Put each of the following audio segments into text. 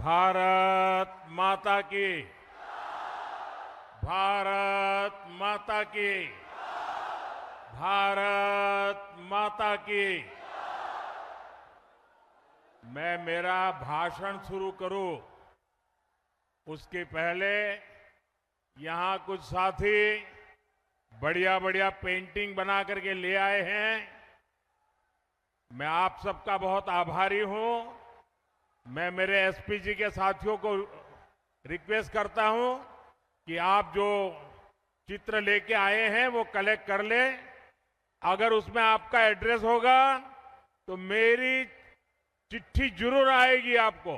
भारत माता की, भारत माता की, भारत माता की। मैं मेरा भाषण शुरू करूं उसके पहले यहां कुछ साथी बढ़िया बढ़िया पेंटिंग बना करके ले आए हैं। मैं आप सबका बहुत आभारी हूं। मैं मेरे एसपी जी के साथियों को रिक्वेस्ट करता हूं कि आप जो चित्र लेके आए हैं वो कलेक्ट कर ले। अगर उसमें आपका एड्रेस होगा तो मेरी चिट्ठी जरूर आएगी आपको।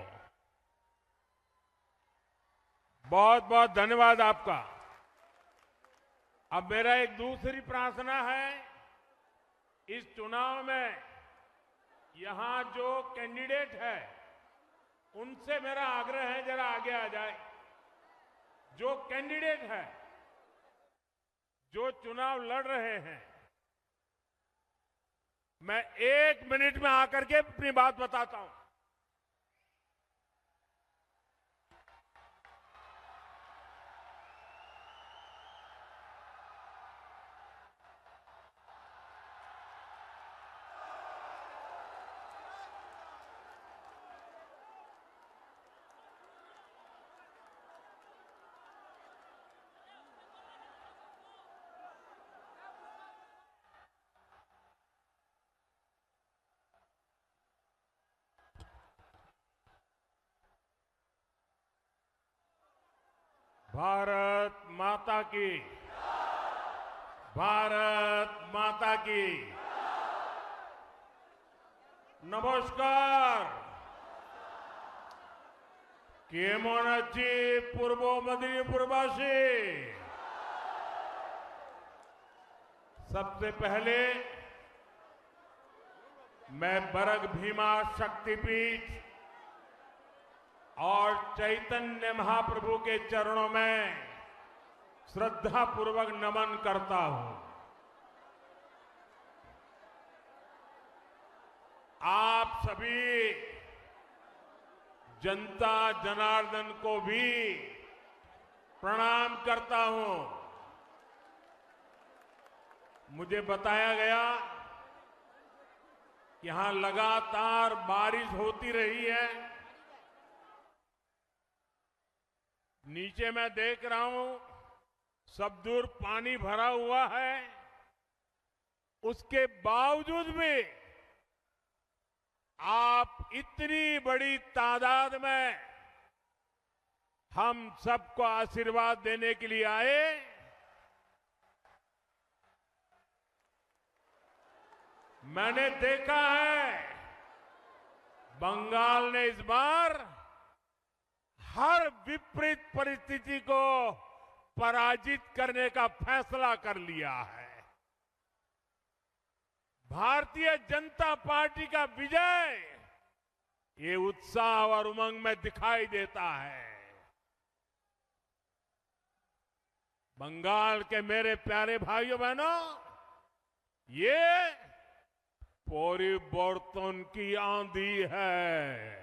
बहुत बहुत धन्यवाद आपका। अब मेरा एक दूसरी प्रार्थना है, इस चुनाव में यहां जो कैंडिडेट है उनसे मेरा आग्रह है जरा आगे आ जाए। जो कैंडिडेट है, जो चुनाव लड़ रहे हैं, मैं 1 मिनट में आकर के अपनी बात बताता हूं। भारत माता की, भारत माता की। नमस्कार। केमन अच्छी पूर्व मेदिनीपुरवासी। सबसे पहले मैं बरग भीमा शक्तिपीठ और चैतन्य महाप्रभु के चरणों में श्रद्धा पूर्वक नमन करता हूं। आप सभी जनता जनार्दन को भी प्रणाम करता हूं। मुझे बताया गया कि यहां लगातार बारिश होती रही है। नीचे मैं देख रहा हूं सब दूर पानी भरा हुआ है। उसके बावजूद भी आप इतनी बड़ी तादाद में हम सबको आशीर्वाद देने के लिए आए। मैंने देखा है बंगाल ने इस बार हर विपरीत परिस्थिति को पराजित करने का फैसला कर लिया है। भारतीय जनता पार्टी का विजय ये उत्साह और उमंग में दिखाई देता है। बंगाल के मेरे प्यारे भाइयों बहनों, ये परिवर्तन की आंधी है।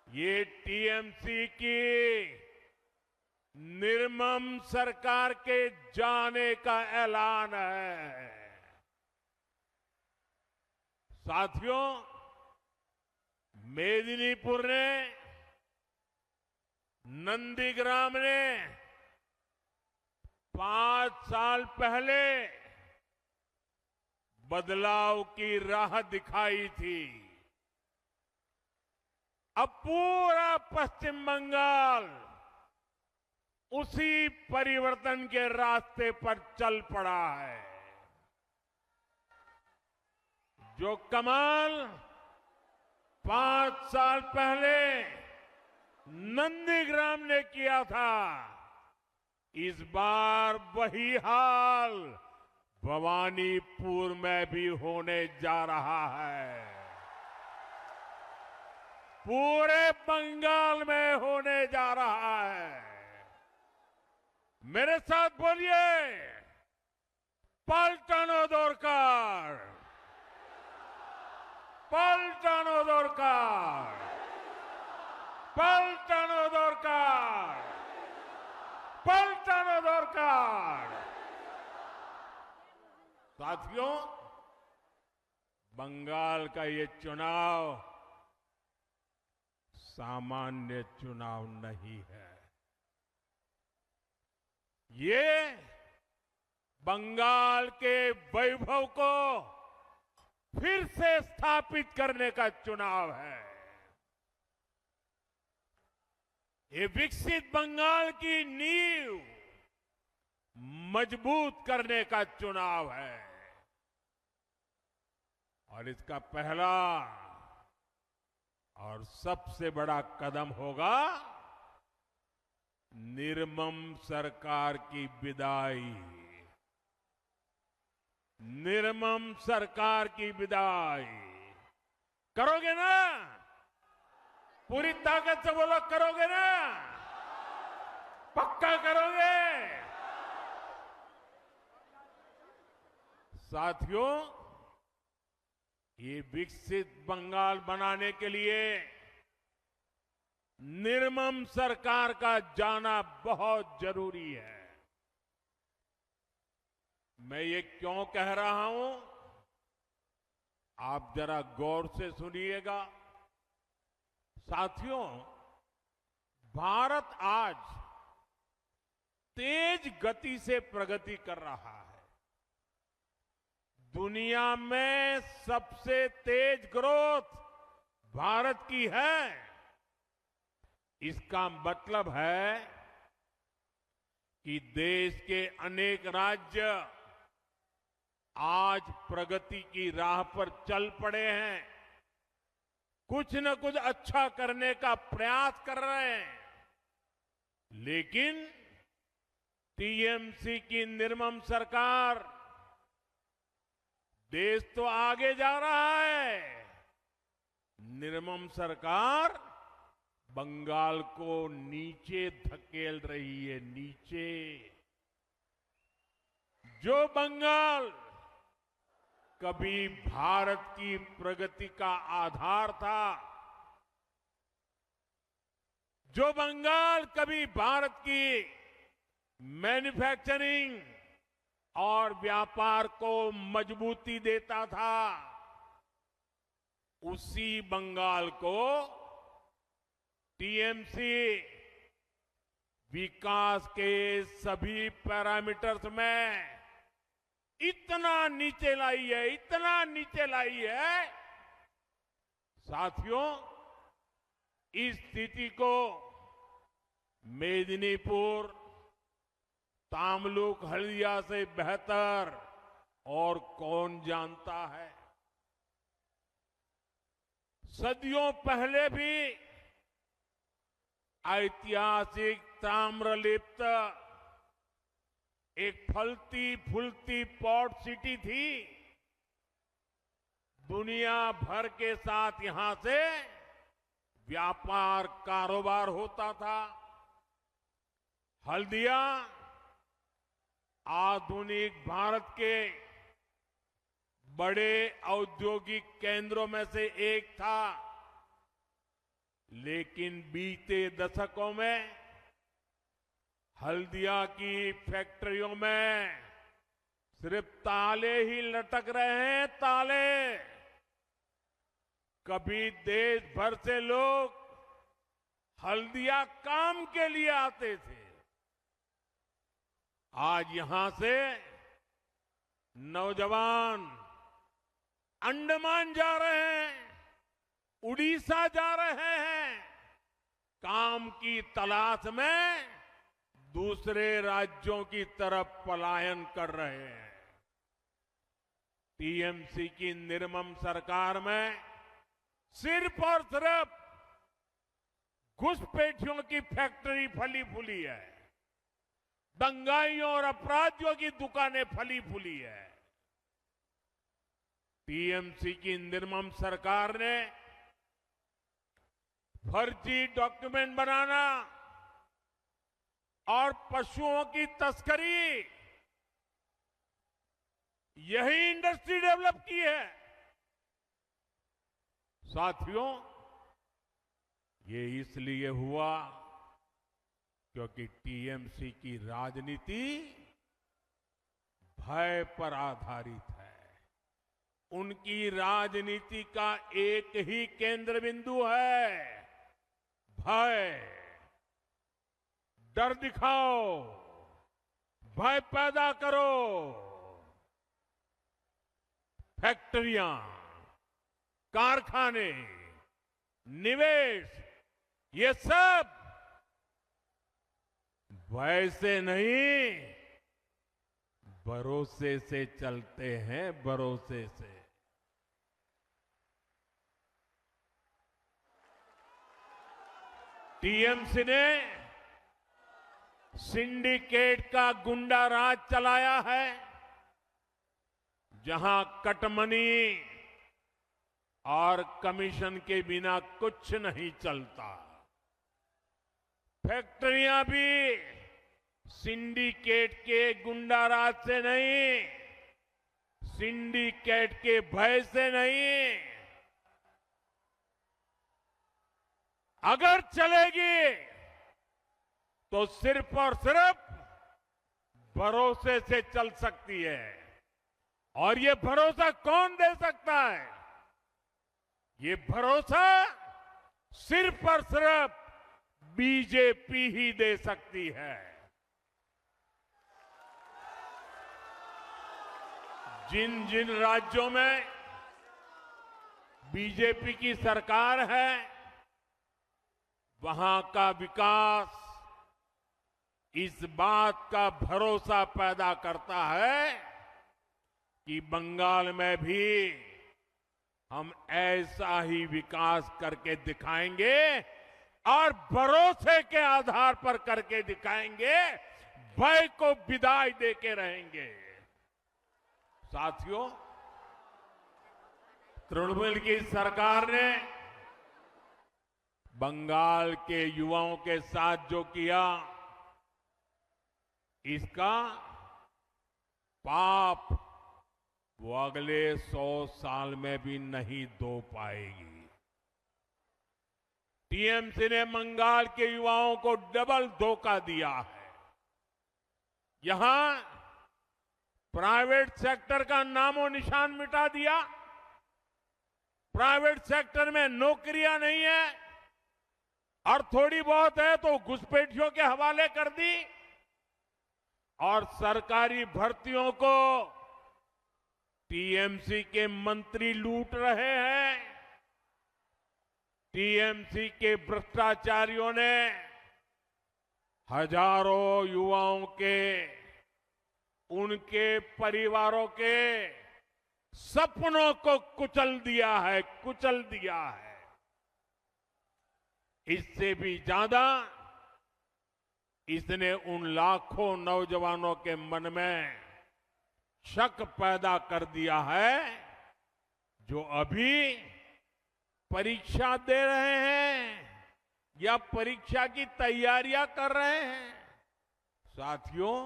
ये टीएमसी की निर्मम सरकार के जाने का ऐलान है। साथियों, मेदिनीपुर ने, नंदीग्राम ने 5 साल पहले बदलाव की राह दिखाई थी। अब पूरा पश्चिम बंगाल उसी परिवर्तन के रास्ते पर चल पड़ा है। जो कमाल 5 साल पहले नंदीग्राम ने किया था, इस बार वही हाल भवानीपुर में भी होने जा रहा है। पूरे बंगाल में होने जा रहा है। मेरे साथ बोलिए, पलटानो दरकार, पलटानो दरकार। पलटनो दरकार, पलटनो दरकार। साथियों, बंगाल का ये चुनाव सामान्य चुनाव नहीं है। ये बंगाल के वैभव को फिर से स्थापित करने का चुनाव है। ये विकसित बंगाल की नींव मजबूत करने का चुनाव है और इसका पहला और सबसे बड़ा कदम होगा निर्मम सरकार की विदाई। निर्मम सरकार की विदाई करोगे ना? पूरी ताकत से बोलो, करोगे ना? पक्का करोगे? साथियों, ये विकसित बंगाल बनाने के लिए निर्मम सरकार का जाना बहुत जरूरी है। मैं ये क्यों कह रहा हूं, आप जरा गौर से सुनिएगा। साथियों, भारत आज तेज गति से प्रगति कर रहा है। दुनिया में सबसे तेज ग्रोथ भारत की है। इसका मतलब है कि देश के अनेक राज्य आज प्रगति की राह पर चल पड़े हैं, कुछ न कुछ अच्छा करने का प्रयास कर रहे हैं। लेकिन टीएमसी की निर्मम सरकार, देश तो आगे जा रहा है, निर्मम सरकार बंगाल को नीचे धकेल रही है। नीचे जो बंगाल कभी भारत की प्रगति का आधार था, जो बंगाल कभी भारत की मैन्युफैक्चरिंग और व्यापार को मजबूती देता था, उसी बंगाल को टीएमसी विकास के सभी पैरामीटर्स में इतना नीचे लाई है, इतना नीचे लाई है। साथियों, इस स्थिति को मेदिनीपुर, तामलुक, हल्दिया से बेहतर और कौन जानता है। सदियों पहले भी ऐतिहासिक ताम्रलिप्त एक फलती फूलती पोर्ट सिटी थी। दुनिया भर के साथ यहां से व्यापार कारोबार होता था। हल्दिया आधुनिक भारत के बड़े औद्योगिक केंद्रों में से एक था। लेकिन बीते दशकों में हल्दिया की फैक्ट्रियों में सिर्फ ताले ही लटक रहे हैं, ताले। कभी देश भर से लोग हल्दिया काम के लिए आते थे, आज यहां से नौजवान अंडमान जा रहे हैं, उड़ीसा जा रहे हैं, काम की तलाश में दूसरे राज्यों की तरफ पलायन कर रहे हैं। टीएमसी की निर्मम सरकार में सिर्फ और सिर्फ घुसपैठियों की फैक्ट्री फली फूली है, दंगाइयों और अपराधियों की दुकानें फली फूली है। टीएमसी की निर्मम सरकार ने फर्जी डॉक्यूमेंट बनाना और पशुओं की तस्करी, यही इंडस्ट्री डेवलप की है। साथियों, ये इसलिए हुआ क्योंकि टीएमसी की राजनीति भय पर आधारित है। उनकी राजनीति का एक ही केंद्र बिंदु है, भय। डर दिखाओ, भय पैदा करो। फैक्ट्रियां, कारखाने, निवेश, ये सब भय से नहीं, भरोसे से चलते हैं, भरोसे से। टीएमसी ने सिंडिकेट का गुंडा राज चलाया है, जहां कटमनी और कमीशन के बिना कुछ नहीं चलता। फैक्ट्रियां भी सिंडिकेट के गुंडा राज से नहीं, सिंडिकेट के भय से नहीं, अगर चलेगी तो सिर्फ और सिर्फ भरोसे से चल सकती है। और ये भरोसा कौन दे सकता है? ये भरोसा सिर्फ और सिर्फ बीजेपी ही दे सकती है। जिन जिन राज्यों में बीजेपी की सरकार है, वहां का विकास इस बात का भरोसा पैदा करता है कि बंगाल में भी हम ऐसा ही विकास करके दिखाएंगे और भरोसे के आधार पर करके दिखाएंगे, भय को विदाई देके रहेंगे। साथियों, तृणमूल की सरकार ने बंगाल के युवाओं के साथ जो किया, इसका पाप वो अगले 100 साल में भी नहीं धो पाएगी। टीएमसी ने बंगाल के युवाओं को डबल धोखा दिया है। यहां प्राइवेट सेक्टर का नामो निशान मिटा दिया। प्राइवेट सेक्टर में नौकरियां नहीं है, और थोड़ी बहुत है तो घुसपैठियों के हवाले कर दी। और सरकारी भर्तियों को टीएमसी के मंत्री लूट रहे हैं। टीएमसी के भ्रष्टाचारियों ने हजारों युवाओं के, उनके परिवारों के सपनों को कुचल दिया है, कुचल दिया है। इससे भी ज्यादा इसने उन लाखों नौजवानों के मन में शक पैदा कर दिया है जो अभी परीक्षा दे रहे हैं या परीक्षा की तैयारियां कर रहे हैं। साथियों,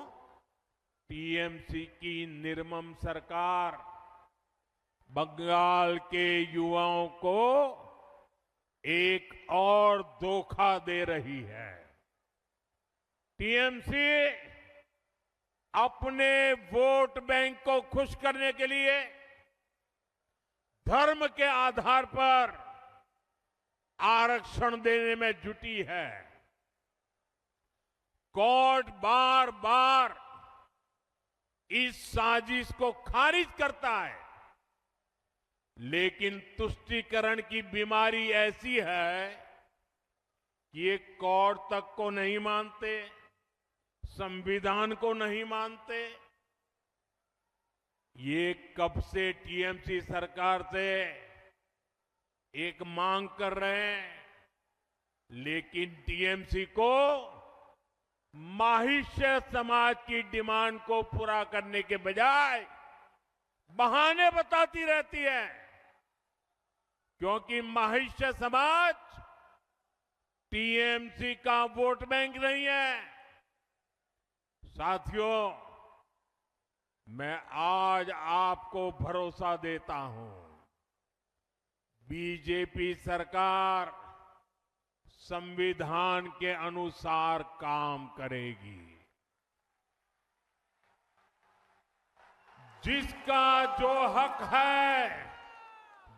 टीएमसी की निर्मम सरकार बंगाल के युवाओं को एक और धोखा दे रही है। टीएमसी अपने वोट बैंक को खुश करने के लिए धर्म के आधार पर आरक्षण देने में जुटी है। कोर्ट बार बार इस साजिश को खारिज करता है, लेकिन तुष्टीकरण की बीमारी ऐसी है कि ये कोर्ट तक को नहीं मानते, संविधान को नहीं मानते। ये कब से टीएमसी सरकार से एक मांग कर रहे हैं, लेकिन टीएमसी को माहिष्य समाज की डिमांड को पूरा करने के बजाय बहाने बताती रहती है, क्योंकि माहिष्य समाज टीएमसी का वोट बैंक नहीं है। साथियों, मैं आज आपको भरोसा देता हूं, बीजेपी सरकार संविधान के अनुसार काम करेगी। जिसका जो हक है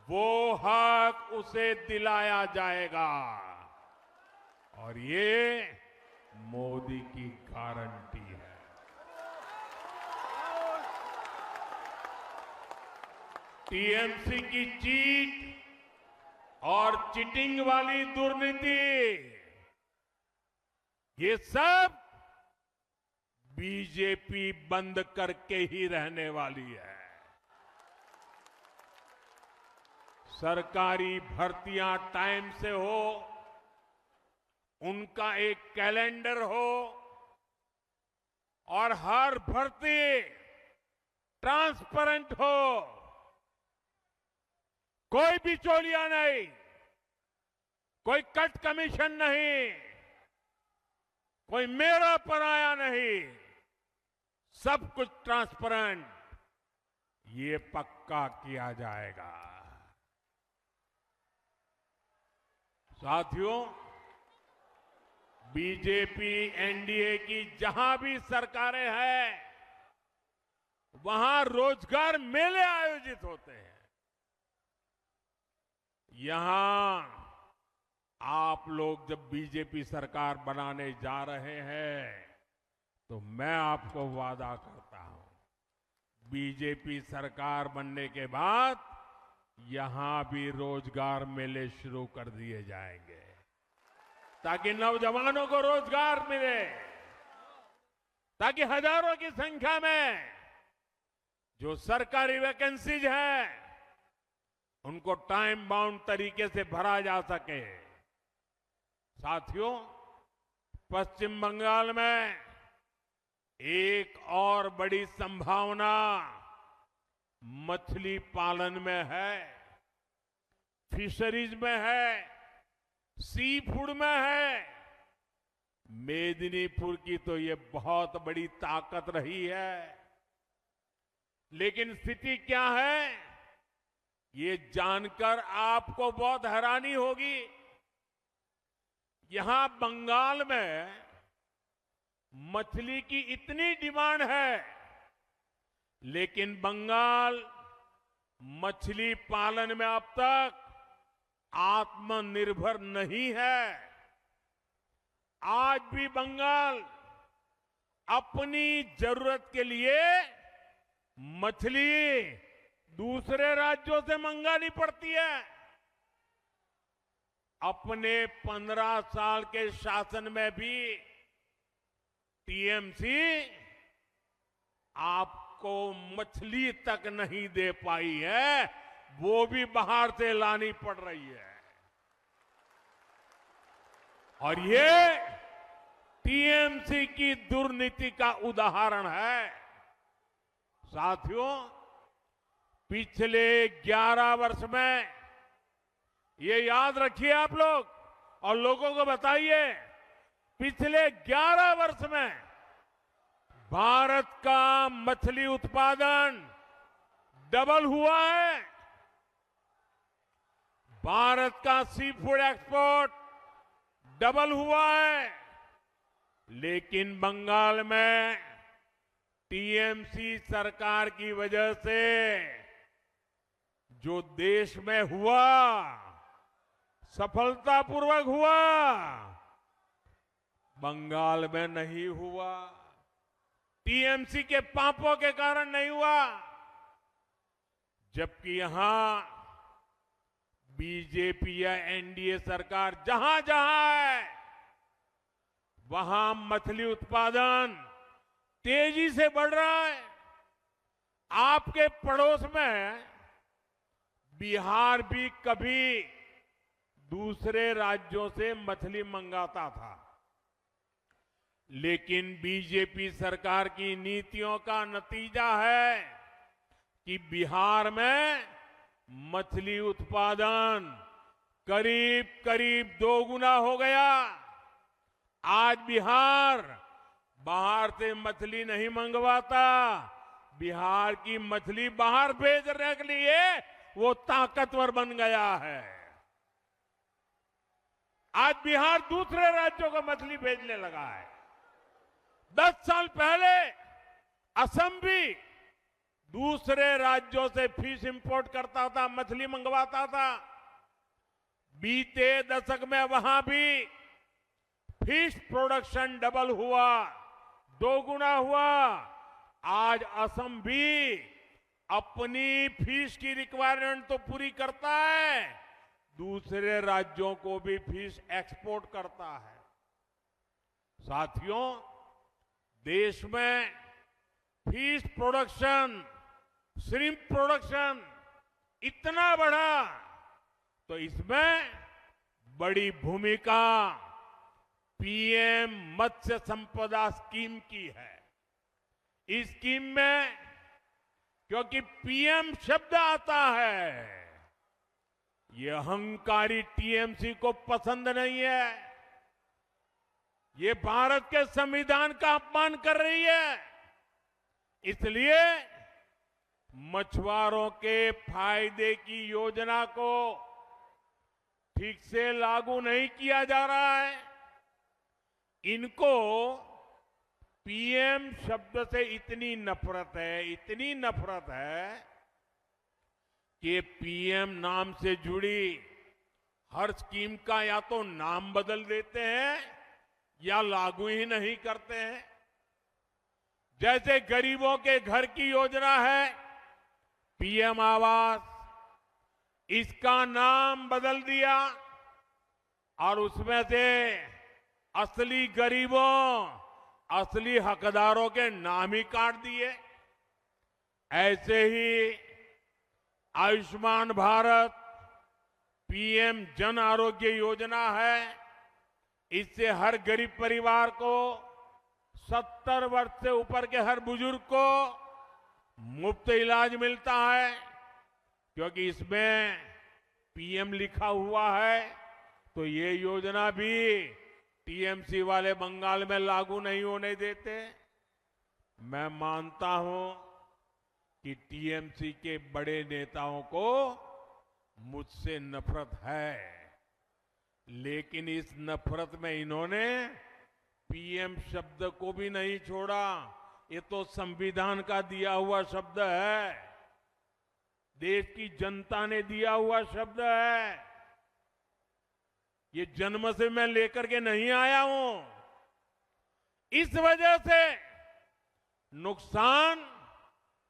वो हक उसे दिलाया जाएगा और ये मोदी की गारंटी है। टीएमसी की चीट और चीटिंग वाली दुर्नीति, ये सब बीजेपी बंद करके ही रहने वाली है। सरकारी भर्तियां टाइम से हो, उनका एक कैलेंडर हो और हर भर्ती ट्रांसपेरेंट हो, कोई बिचौलिया नहीं, कोई कट कमीशन नहीं, कोई मेरा पराया नहीं, सब कुछ ट्रांसपेरेंट, ये पक्का किया जाएगा। साथियों, बीजेपी एनडीए की जहां भी सरकारें हैं, वहां रोजगार मेले आयोजित होते हैं। यहां आप लोग जब बीजेपी सरकार बनाने जा रहे हैं तो मैं आपको वादा करता हूं, बीजेपी सरकार बनने के बाद यहां भी रोजगार मेले शुरू कर दिए जाएंगे ताकि नौजवानों को रोजगार मिले, ताकि हजारों की संख्या में जो सरकारी वैकेंसीज हैं उनको टाइम बाउंड तरीके से भरा जा सके। साथियों, पश्चिम बंगाल में एक और बड़ी संभावना मछली पालन में है, फिशरीज में है, सी फूड में है। मेदिनीपुर की तो ये बहुत बड़ी ताकत रही है, लेकिन स्थिति क्या है ये जानकर आपको बहुत हैरानी होगी। यहां बंगाल में मछली की इतनी डिमांड है, लेकिन बंगाल मछली पालन में अब तक आत्मनिर्भर नहीं है। आज भी बंगाल अपनी जरूरत के लिए मछली दूसरे राज्यों से मंगानी पड़ती है। अपने 15 साल के शासन में भी टीएमसी आपको मछली तक नहीं दे पाई है, वो भी बाहर से लानी पड़ रही है। और ये टीएमसी की दुर्नीति का उदाहरण है। साथियों, पिछले 11 वर्ष में ये याद रखिए आप लोग और लोगों को बताइए, पिछले 11 वर्ष में भारत का मछली उत्पादन डबल हुआ है। भारत का सी फूड एक्सपोर्ट डबल हुआ है। लेकिन बंगाल में टीएमसी सरकार की वजह से जो देश में हुआ, सफलतापूर्वक हुआ, बंगाल में नहीं हुआ। टीएमसी के पापों के कारण नहीं हुआ। जबकि यहां बीजेपी या एनडीए सरकार जहां जहां है, वहां मछली उत्पादन तेजी से बढ़ रहा है। आपके पड़ोस में बिहार भी कभी दूसरे राज्यों से मछली मंगाता था, लेकिन बीजेपी सरकार की नीतियों का नतीजा है कि बिहार में मछली उत्पादन करीब करीब 2 गुना हो गया। आज बिहार बाहर से मछली नहीं मंगवाता, बिहार की मछली बाहर भेजने के लिए वो ताकतवर बन गया है। आज बिहार दूसरे राज्यों को मछली भेजने लगा है। 10 साल पहले असम भी दूसरे राज्यों से फिश इंपोर्ट करता था, मछली मंगवाता था। बीते दशक में वहां भी फिश प्रोडक्शन डबल हुआ, 2 गुना हुआ। आज असम भी अपनी फिश की रिक्वायरमेंट तो पूरी करता है, दूसरे राज्यों को भी फिश एक्सपोर्ट करता है। साथियों, देश में फिश प्रोडक्शन, श्रिम्प प्रोडक्शन इतना बढ़ा तो इसमें बड़ी भूमिका पीएम मत्स्य संपदा स्कीम की है। इस स्कीम में क्योंकि पीएम शब्द आता है, ये अहंकारी टीएमसी को पसंद नहीं है। ये भारत के संविधान का अपमान कर रही है। इसलिए मछुआरों के फायदे की योजना को ठीक से लागू नहीं किया जा रहा है। इनको पीएम शब्द से इतनी नफरत है कि पीएम नाम से जुड़ी हर स्कीम का या तो नाम बदल देते हैं या लागू ही नहीं करते हैं। जैसे गरीबों के घर की योजना है पीएम आवास, इसका नाम बदल दिया और उसमें से असली गरीबों, असली हकदारों के नाम ही काट दिए। ऐसे ही आयुष्मान भारत, पीएम जन आरोग्य योजना है। इससे हर गरीब परिवार को, 70 वर्ष से ऊपर के हर बुजुर्ग को मुफ्त इलाज मिलता है। क्योंकि इसमें पीएम लिखा हुआ है तो ये योजना भी टीएमसी वाले बंगाल में लागू नहीं होने देते। मैं मानता हूं कि टीएमसी के बड़े नेताओं को मुझसे नफरत है, लेकिन इस नफरत में इन्होंने पीएम शब्द को भी नहीं छोड़ा। ये तो संविधान का दिया हुआ शब्द है, देश की जनता ने दिया हुआ शब्द है। ये जन्म से मैं लेकर के नहीं आया हूं। इस वजह से नुकसान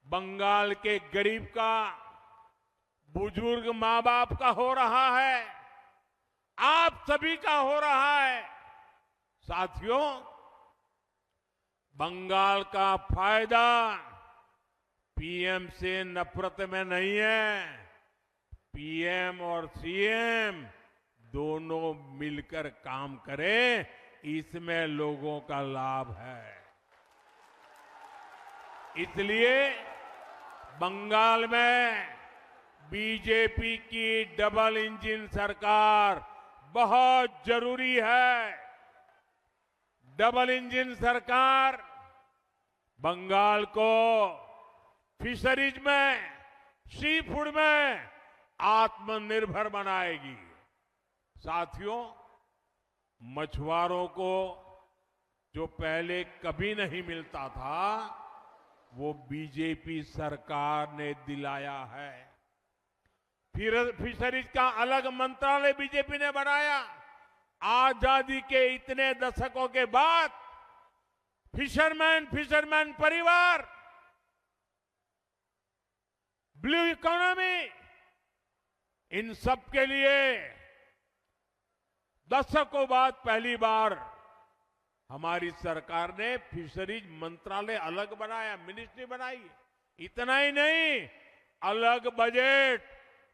बंगाल के गरीब का, बुजुर्ग मां बाप का हो रहा है, आप सभी का हो रहा है। साथियों, बंगाल का फायदा पीएम से नफरत में नहीं है, पीएम और सीएम दोनों मिलकर काम करें, इसमें लोगों का लाभ है। इसलिए बंगाल में बीजेपी की डबल इंजन सरकार बहुत जरूरी है। डबल इंजन सरकार बंगाल को फिशरीज में, सी फूड में आत्मनिर्भर बनाएगी। साथियों, मछुआरों को जो पहले कभी नहीं मिलता था वो बीजेपी सरकार ने दिलाया है। फिर फिशरीज का अलग मंत्रालय बीजेपी ने बनाया। आजादी के इतने दशकों के बाद फिशरमैन परिवार, ब्लू इकोनॉमी, इन सब के लिए दशकों बाद पहली बार हमारी सरकार ने फिशरीज मंत्रालय अलग बनाया, मिनिस्ट्री बनाई। इतना ही नहीं, अलग बजट,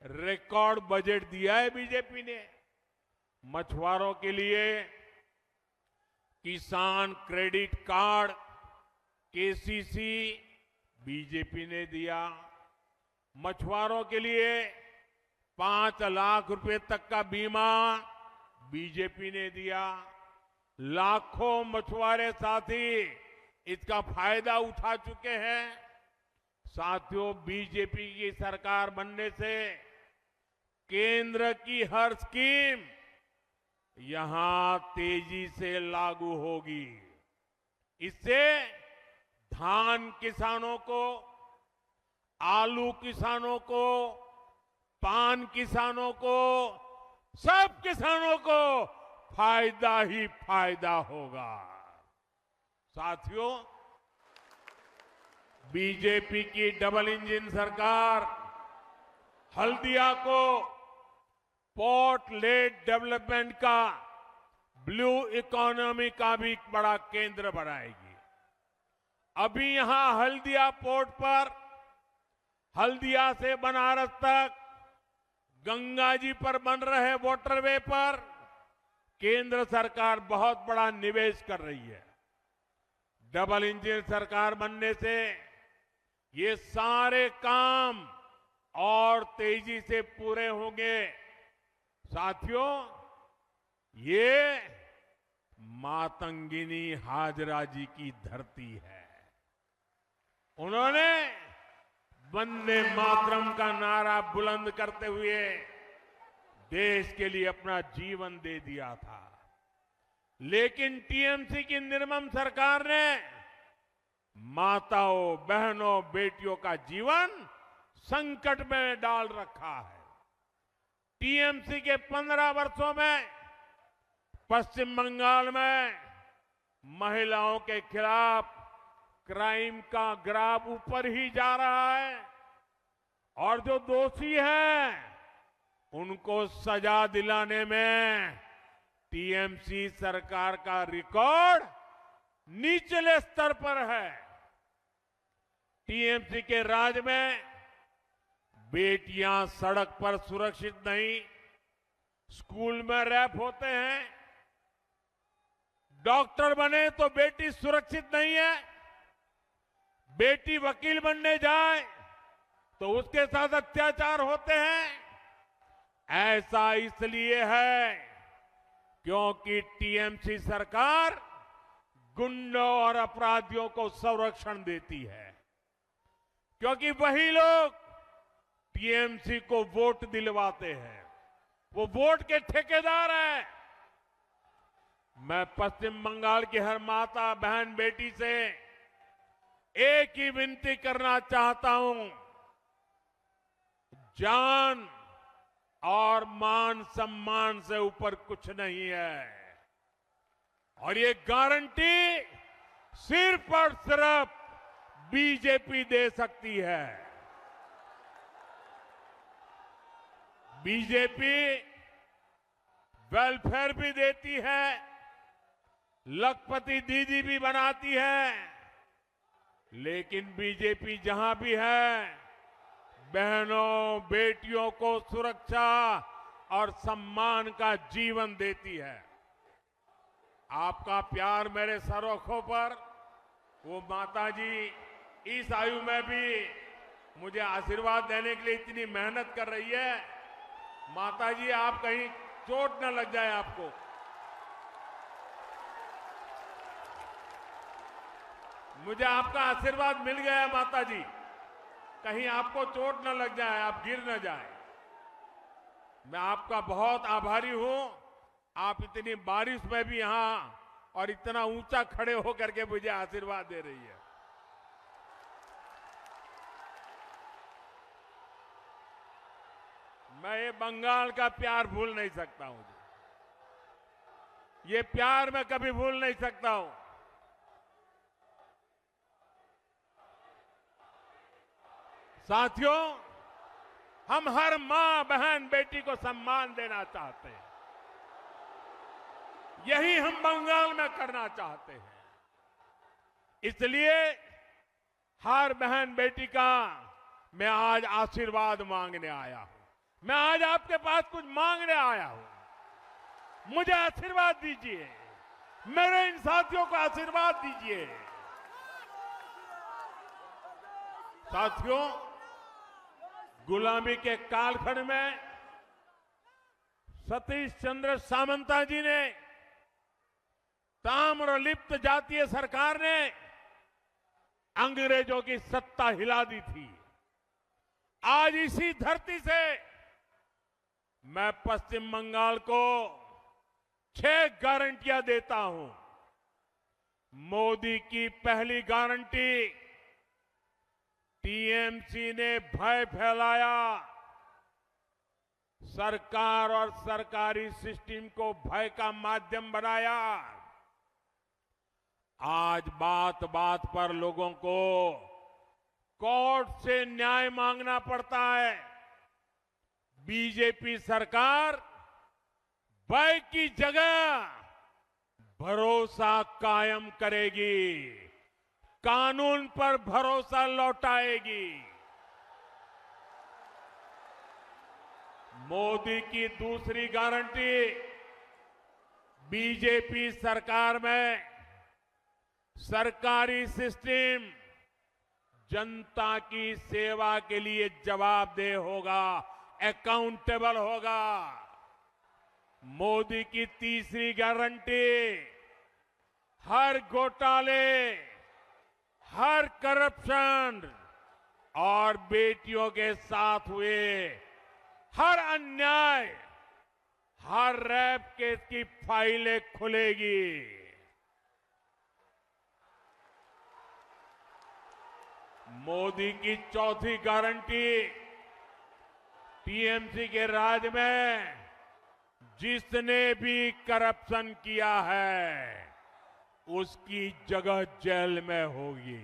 रिकॉर्ड बजट दिया है बीजेपी ने मछुआरों के लिए। किसान क्रेडिट कार्ड, केसीसी बीजेपी ने दिया। मछुआरों के लिए 5 लाख रुपए तक का बीमा बीजेपी ने दिया। लाखों मछुआरे साथी इसका फायदा उठा चुके हैं। साथियों, बीजेपी की सरकार बनने से केंद्र की हर स्कीम यहां तेजी से लागू होगी। इससे धान किसानों को, आलू किसानों को, पान किसानों को, सब किसानों को फायदा ही फायदा होगा। साथियों, बीजेपी की डबल इंजन सरकार हल्दिया को पोर्ट लेड डेवलपमेंट का, ब्लू इकोनॉमी का भी बड़ा केंद्र बनाएगी। अभी यहां हल्दिया पोर्ट पर, हल्दिया से बनारस तक, गंगा जी पर बन रहे वाटरवे पर केंद्र सरकार बहुत बड़ा निवेश कर रही है। डबल इंजन सरकार बनने से ये सारे काम और तेजी से पूरे होंगे। साथियों, ये मातंगिनी हाजरा जी की धरती है। उन्होंने वंदे मातरम का नारा बुलंद करते हुए देश के लिए अपना जीवन दे दिया था। लेकिन टीएमसी की निर्मम सरकार ने माताओं, बहनों, बेटियों का जीवन संकट में डाल रखा है। टीएमसी के 15 वर्षों में पश्चिम बंगाल में महिलाओं के खिलाफ क्राइम का ग्राफ ऊपर ही जा रहा है और जो दोषी हैं उनको सजा दिलाने में टीएमसी सरकार का रिकॉर्ड निचले स्तर पर है। टीएमसी के राज में बेटियां सड़क पर सुरक्षित नहीं, स्कूल में रैप होते हैं, डॉक्टर बने तो बेटी सुरक्षित नहीं है, बेटी वकील बनने जाए तो उसके साथ अत्याचार होते हैं। ऐसा इसलिए है क्योंकि टीएमसी सरकार गुंडों और अपराधियों को संरक्षण देती है, क्योंकि वही लोग टीएमसी को वोट दिलवाते हैं, वो वोट के ठेकेदार हैं। मैं पश्चिम बंगाल की हर माता, बहन, बेटी से एक ही विनती करना चाहता हूं, जान और मान सम्मान से ऊपर कुछ नहीं है और ये गारंटी सिर्फ और सिर्फ बीजेपी दे सकती है। बीजेपी वेलफेयर भी देती है, लखपति दीदी भी बनाती है, लेकिन बीजेपी जहां भी है बहनों, बेटियों को सुरक्षा और सम्मान का जीवन देती है। आपका प्यार मेरे सरोखों पर, वो माताजी इस आयु में भी मुझे आशीर्वाद देने के लिए इतनी मेहनत कर रही है। माताजी, आप कहीं चोट न लग जाए आपको। मुझे आपका आशीर्वाद मिल गया माताजी, कहीं आपको चोट न लग जाए, आप गिर न जाए। मैं आपका बहुत आभारी हूं। आप इतनी बारिश में भी यहां और इतना ऊंचा खड़े होकर के मुझे आशीर्वाद दे रही है। मैं ये बंगाल का प्यार भूल नहीं सकता हूं, ये प्यार मैं कभी भूल नहीं सकता हूं। साथियों, हम हर मां, बहन, बेटी को सम्मान देना चाहते हैं, यही हम बंगाल में करना चाहते हैं। इसलिए हर बहन बेटी का मैं आज आशीर्वाद मांगने आया हूं। मैं आज आपके पास कुछ मांगने आया हूं। मुझे आशीर्वाद दीजिए, मेरे इन साथियों को आशीर्वाद दीजिए। साथियों, गुलामी के कालखंड में सतीश चंद्र सामंता जी ने, ताम्रलिप्त जातीय सरकार ने अंग्रेजों की सत्ता हिला दी थी। आज इसी धरती से मैं पश्चिम बंगाल को 6 गारंटियां देता हूं। मोदी की पहली गारंटी, टीएमसी ने भय फैलाया, सरकार और सरकारी सिस्टम को भय का माध्यम बनाया। आज बात बात पर लोगों को कोर्ट से न्याय मांगना पड़ता है। बीजेपी सरकार भय की जगह भरोसा कायम करेगी, कानून पर भरोसा लौटाएगी। मोदी की दूसरी गारंटी, बीजेपी सरकार में सरकारी सिस्टम जनता की सेवा के लिए जवाबदेह होगा, अकाउंटेबल होगा। मोदी की तीसरी गारंटी, हर घोटाले, हर करप्शन और बेटियों के साथ हुए हर अन्याय, हर रेप केस की फाइलें खुलेगी। मोदी की चौथी गारंटी, टीएमसी के राज में जिसने भी करप्शन किया है उसकी जगह जेल में होगी।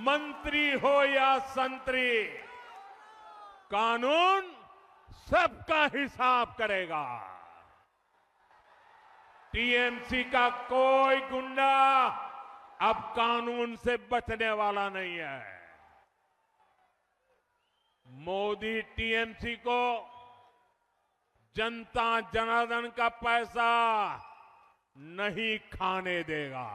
मंत्री हो या संतरी, कानून सबका हिसाब करेगा। टीएमसी का कोई गुंडा अब कानून से बचने वाला नहीं है। मोदी टीएमसी को जनता जनार्दन का पैसा नहीं खाने देगा,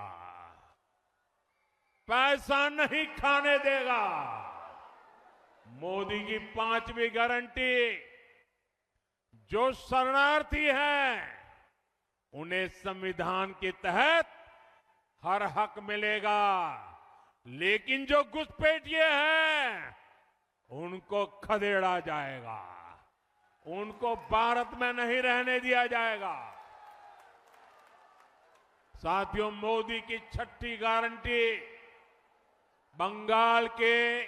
पैसा नहीं खाने देगा। मोदी की पांचवी गारंटी, जो शरणार्थी हैं उन्हें संविधान के तहत हर हक मिलेगा, लेकिन जो घुसपैठिए हैं उनको खदेड़ा जाएगा, उनको भारत में नहीं रहने दिया जाएगा। साथियों, मोदी की छठी गारंटी, बंगाल के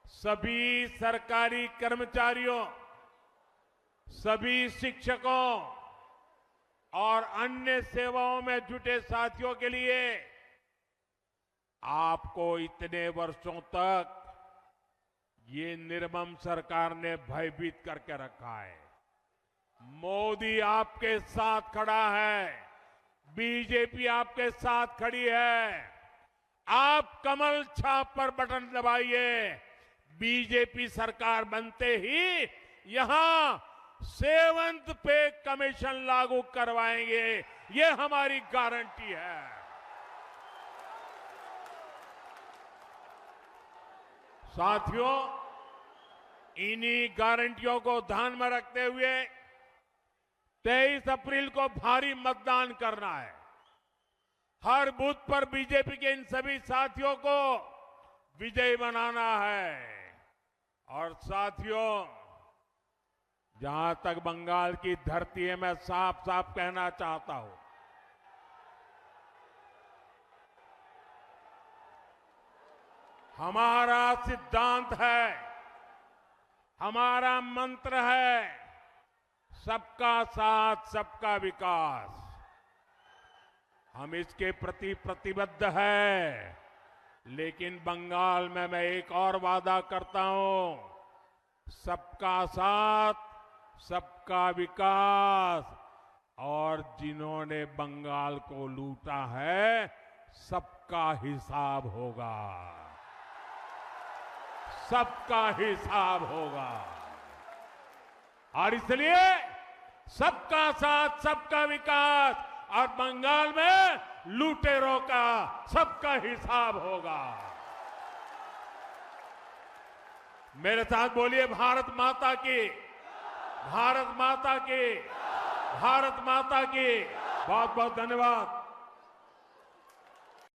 सभी सरकारी कर्मचारियों, सभी शिक्षकों और अन्य सेवाओं में जुटे साथियों के लिए आपको इतने वर्षों तक ये निर्मम सरकार ने भयभीत करके रखा है। मोदी आपके साथ खड़ा है, बीजेपी आपके साथ खड़ी है। आप कमल छाप पर बटन दबाइए, बीजेपी सरकार बनते ही यहां 7th पे कमीशन लागू करवाएंगे, ये हमारी गारंटी है। साथियों, इन्हीं गारंटियों को ध्यान में रखते हुए 23 अप्रैल को भारी मतदान करना है। हर बूथ पर बीजेपी के इन सभी साथियों को विजयी बनाना है। और साथियों, जहां तक बंगाल की धरती है, मैं साफ साफ कहना चाहता हूं, हमारा सिद्धांत है, हमारा मंत्र है, सबका साथ सबका विकास। हम इसके प्रति प्रतिबद्ध हैं, लेकिन बंगाल में मैं एक और वादा करता हूं, सबका साथ सबका विकास। और जिन्होंने बंगाल को लूटा है, सबका हिसाब होगा, सबका हिसाब होगा। और इसलिए सबका साथ सबका विकास और बंगाल में लुटेरों का सबका हिसाब होगा। मेरे साथ बोलिए, भारत माता की, भारत माता की, भारत माता की। बहुत बहुत धन्यवाद।